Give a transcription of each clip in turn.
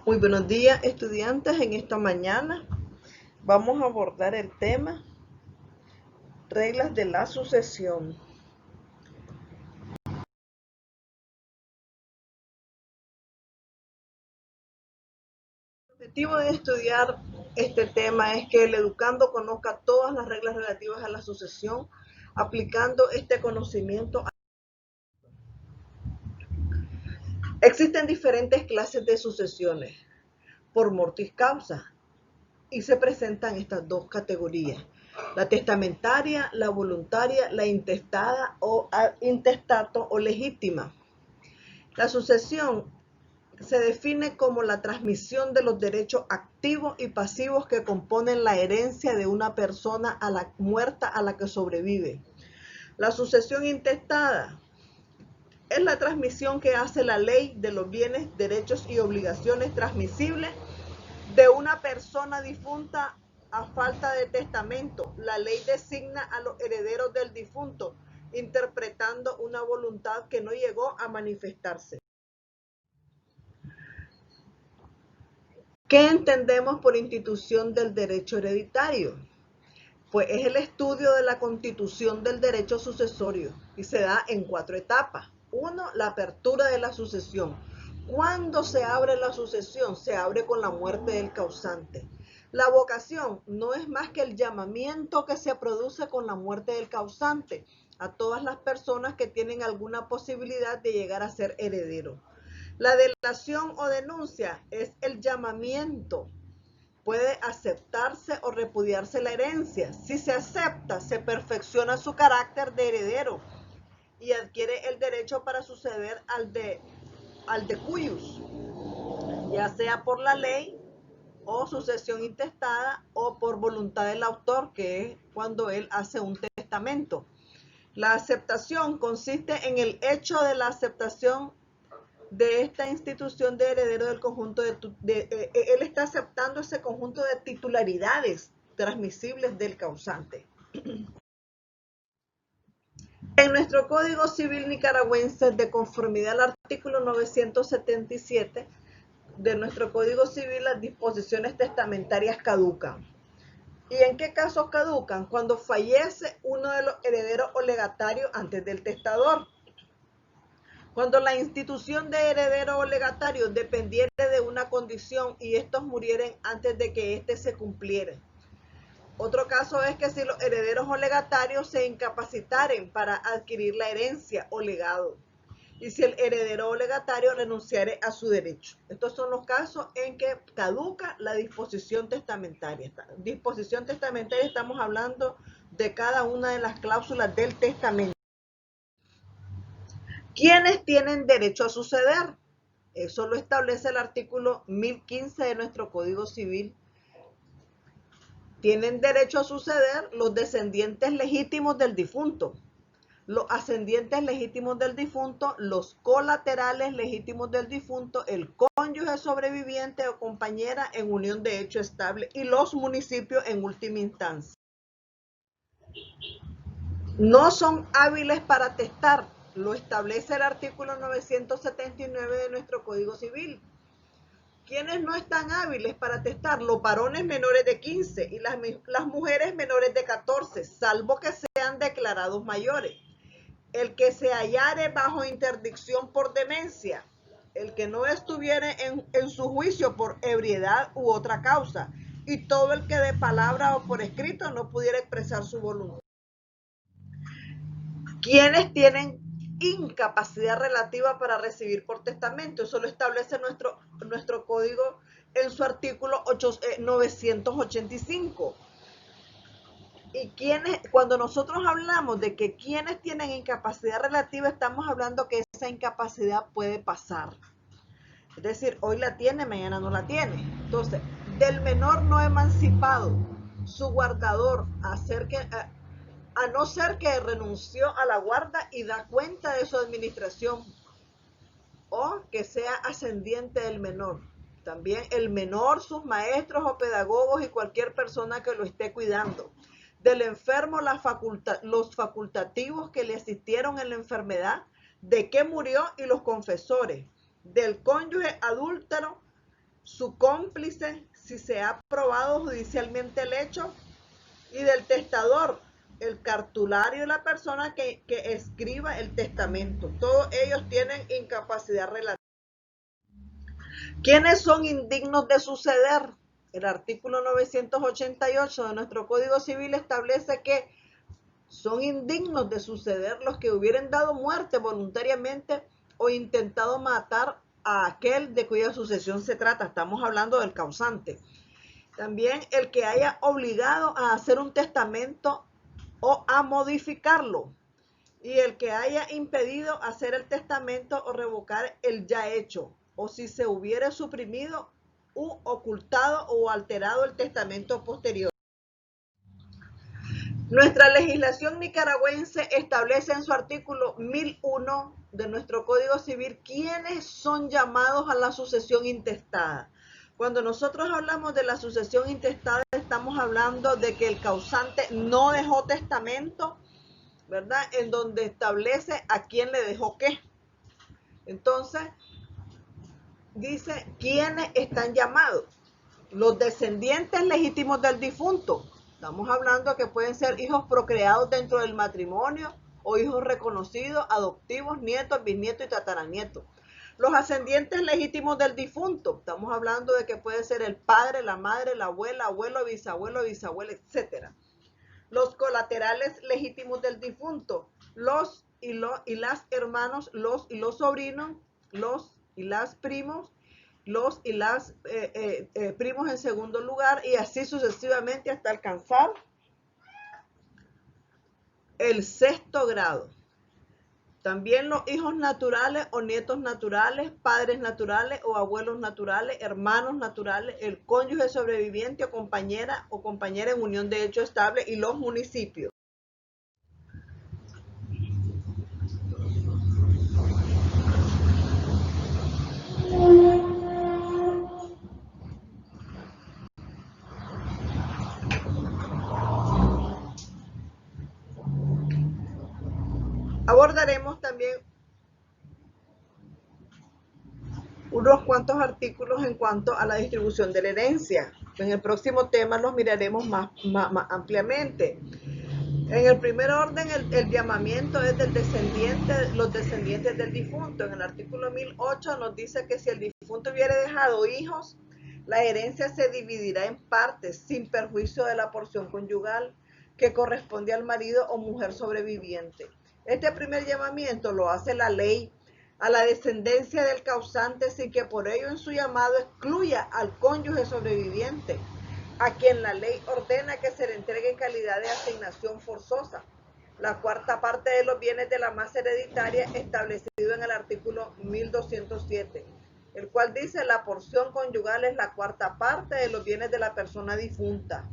Muy buenos días, estudiantes. En esta mañana vamos a abordar el tema reglas de la sucesión. El objetivo de estudiar este tema es que el educando conozca todas las reglas relativas a la sucesión, aplicando este conocimiento. Existen diferentes clases de sucesiones por mortis causa y se presentan estas dos categorías: la testamentaria, la voluntaria, la intestada o intestato o legítima. La sucesión se define como la transmisión de los derechos activos y pasivos que componen la herencia de una persona muerta a la que sobrevive. La sucesión intestada es la transmisión que hace la ley de los bienes, derechos y obligaciones transmisibles de una persona difunta a falta de testamento. La ley designa a los herederos del difunto, interpretando una voluntad que no llegó a manifestarse. ¿Qué entendemos por institución del derecho hereditario? Pues es el estudio de la constitución del derecho sucesorio y se da en 4 etapas. 1. La apertura de la sucesión. ¿Cuándo se abre la sucesión? Se abre con la muerte del causante. La vocación no es más que el llamamiento que se produce con la muerte del causante a todas las personas que tienen alguna posibilidad de llegar a ser herederos. La delación o denuncia es el llamamiento. Puede aceptarse o repudiarse la herencia. Si se acepta, se perfecciona su carácter de heredero y adquiere el derecho para suceder al de cuius, ya sea por la ley o sucesión intestada o por voluntad del autor, que es cuando él hace un testamento. La aceptación consiste en el hecho de la aceptación de esta institución de heredero del conjunto él está aceptando ese conjunto de titularidades transmisibles del causante. En nuestro Código Civil nicaragüense, de conformidad al artículo 977 de nuestro Código Civil, las disposiciones testamentarias caducan. ¿Y en qué casos caducan? Cuando fallece uno de los herederos o legatarios antes del testador. Cuando la institución de heredero o legatario dependiera de una condición y estos murieren antes de que éste se cumpliera. Otro caso es que si los herederos o legatarios se incapacitaren para adquirir la herencia o legado, y si el heredero o legatario renunciare a su derecho. Estos son los casos en que caduca la disposición testamentaria. Disposición testamentaria, estamos hablando de cada una de las cláusulas del testamento. ¿Quiénes tienen derecho a suceder? Eso lo establece el artículo 1015 de nuestro Código Civil. Tienen derecho a suceder los descendientes legítimos del difunto, los ascendientes legítimos del difunto, los colaterales legítimos del difunto, el cónyuge sobreviviente o compañera en unión de hecho estable y los municipios en última instancia. No son hábiles para testar, lo establece el artículo 979 de nuestro Código Civil. ¿Quiénes no están hábiles para testar? Los varones menores de 15 y las mujeres menores de 14, salvo que sean declarados mayores. El que se hallare bajo interdicción por demencia, el que no estuviere en su juicio por ebriedad u otra causa, y todo el que de palabra o por escrito no pudiera expresar su voluntad. ¿Quiénes tienen incapacidad relativa para recibir por testamento? Eso lo establece nuestro código en su artículo 985. Y cuando nosotros hablamos de que quienes tienen incapacidad relativa, estamos hablando que esa incapacidad puede pasar. Es decir, hoy la tiene, mañana no la tiene. Entonces, del menor no emancipado, su guardador, a no ser que renunció a la guarda y da cuenta de su administración, o que sea ascendiente del menor. También el menor, sus maestros o pedagogos y cualquier persona que lo esté cuidando. Del enfermo, los facultativos que le asistieron en la enfermedad, de que murió y los confesores. Del cónyuge adúltero su cómplice, si se ha probado judicialmente el hecho, y del testador, el cartulario y la persona que escriba el testamento. Todos ellos tienen incapacidad relativa. ¿Quiénes son indignos de suceder? El artículo 988 de nuestro Código Civil establece que son indignos de suceder los que hubieran dado muerte voluntariamente o intentado matar a aquel de cuya sucesión se trata. Estamos hablando del causante. También el que haya obligado a hacer un testamento o a modificarlo. Y el que haya impedido hacer el testamento o revocar el ya hecho. O si se hubiere suprimido u ocultado o alterado el testamento posterior. Nuestra legislación nicaragüense establece en su artículo 1001 de nuestro Código Civil quiénes son llamados a la sucesión intestada. Cuando nosotros hablamos de la sucesión intestada, estamos hablando de que el causante no dejó testamento, ¿verdad? En donde establece a quién le dejó qué. Entonces, dice quiénes están llamados. Los descendientes legítimos del difunto. Estamos hablando que pueden ser hijos procreados dentro del matrimonio o hijos reconocidos, adoptivos, nietos, bisnietos y tataranietos. Los ascendientes legítimos del difunto. Estamos hablando de que puede ser el padre, la madre, la abuela, abuelo, bisabuela, etc. Los colaterales legítimos del difunto. Los y las hermanos, los y los sobrinos, los y las primos, los y las primos en segundo lugar, y así sucesivamente hasta alcanzar el sexto grado. También los hijos naturales o nietos naturales, padres naturales o abuelos naturales, hermanos naturales, el cónyuge sobreviviente o compañera en unión de hecho estable, y los municipios. Abordaremos también unos cuantos artículos en cuanto a la distribución de la herencia. En el próximo tema los miraremos más ampliamente. En el primer orden, el llamamiento es del descendiente, los descendientes del difunto. En el artículo 1008 nos dice que si el difunto hubiera dejado hijos, la herencia se dividirá en partes sin perjuicio de la porción conyugal que corresponde al marido o mujer sobreviviente. Este primer llamamiento lo hace la ley a la descendencia del causante sin que por ello en su llamado excluya al cónyuge sobreviviente, a quien la ley ordena que se le entregue en calidad de asignación forzosa la cuarta parte de los bienes de la masa hereditaria establecido en el artículo 1207, el cual dice la porción conyugal es la cuarta parte de los bienes de la persona difunta.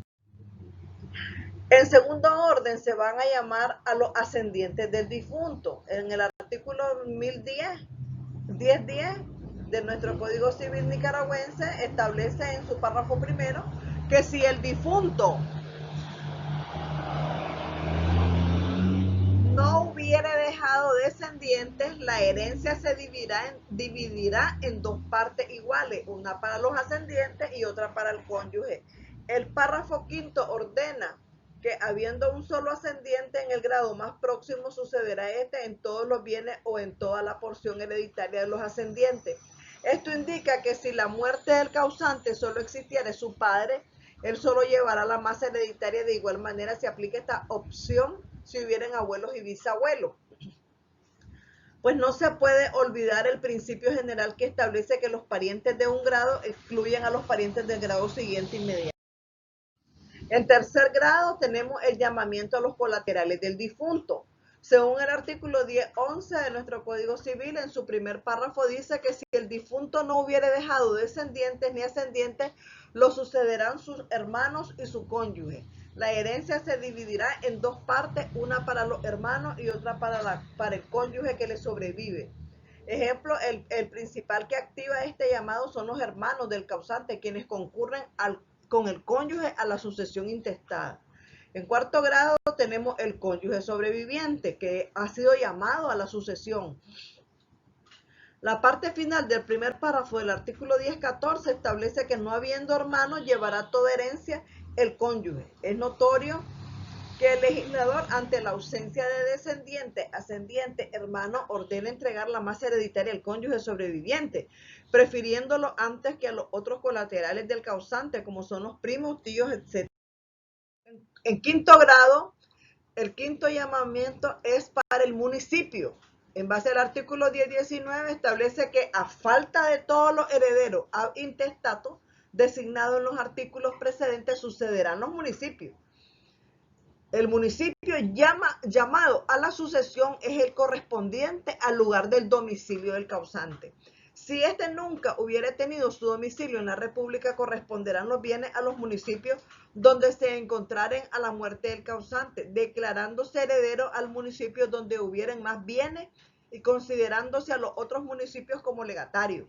En segundo orden se van a llamar a los ascendientes del difunto. En el artículo 1010 de nuestro Código Civil nicaragüense establece en su párrafo primero que si el difunto no hubiera dejado descendientes, la herencia se dividirá en dos partes iguales, una para los ascendientes y otra para el cónyuge. El párrafo quinto ordena que habiendo un solo ascendiente en el grado más próximo sucederá este en todos los bienes o en toda la porción hereditaria de los ascendientes. Esto indica que si la muerte del causante solo existiera su padre, él solo llevará la masa hereditaria. De igual manera se aplica esta opción si hubieran abuelos y bisabuelos. Pues no se puede olvidar el principio general que establece que los parientes de un grado excluyen a los parientes del grado siguiente inmediato. En tercer grado tenemos el llamamiento a los colaterales del difunto. Según el artículo 1011 de nuestro Código Civil, en su primer párrafo dice que si el difunto no hubiere dejado descendientes ni ascendientes, lo sucederán sus hermanos y su cónyuge. La herencia se dividirá en dos partes, una para los hermanos y otra para el cónyuge que le sobrevive. Ejemplo, el principal que activa este llamado son los hermanos del causante, quienes concurren con el cónyuge a la sucesión intestada. En cuarto grado tenemos el cónyuge sobreviviente, que ha sido llamado a la sucesión. La parte final del primer párrafo del artículo 10.14 establece que no habiendo hermanos llevará toda herencia el cónyuge. Es notorio que el legislador, ante la ausencia de descendiente, ascendiente, hermano, ordena entregar la masa hereditaria al cónyuge sobreviviente, prefiriéndolo antes que a los otros colaterales del causante, como son los primos, tíos, etc. En quinto grado, el quinto llamamiento es para el municipio. En base al artículo 10.19 establece que a falta de todos los herederos ab intestato designados en los artículos precedentes sucederán los municipios. El municipio llamado a la sucesión es el correspondiente al lugar del domicilio del causante. Si éste nunca hubiera tenido su domicilio en la República, corresponderán los bienes a los municipios donde se encontraren a la muerte del causante, declarándose heredero al municipio donde hubieran más bienes y considerándose a los otros municipios como legatarios.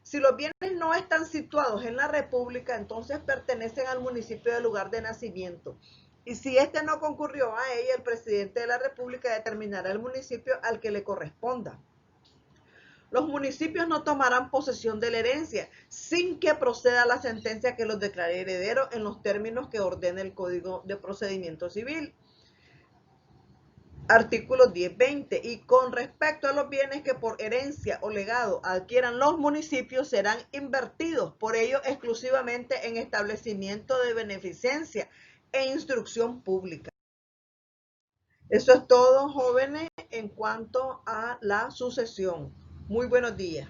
Si los bienes no están situados en la República, entonces pertenecen al municipio del lugar de nacimiento. Y si este no concurrió a ella, el presidente de la República determinará el municipio al que le corresponda. Los municipios no tomarán posesión de la herencia sin que proceda la sentencia que los declare herederos en los términos que ordena el Código de Procedimiento Civil. Artículo 10.20. Y con respecto a los bienes que por herencia o legado adquieran los municipios, serán invertidos por ellos exclusivamente en establecimiento de beneficencia e instrucción pública. Eso es todo, jóvenes, en cuanto a la sucesión. Muy buenos días.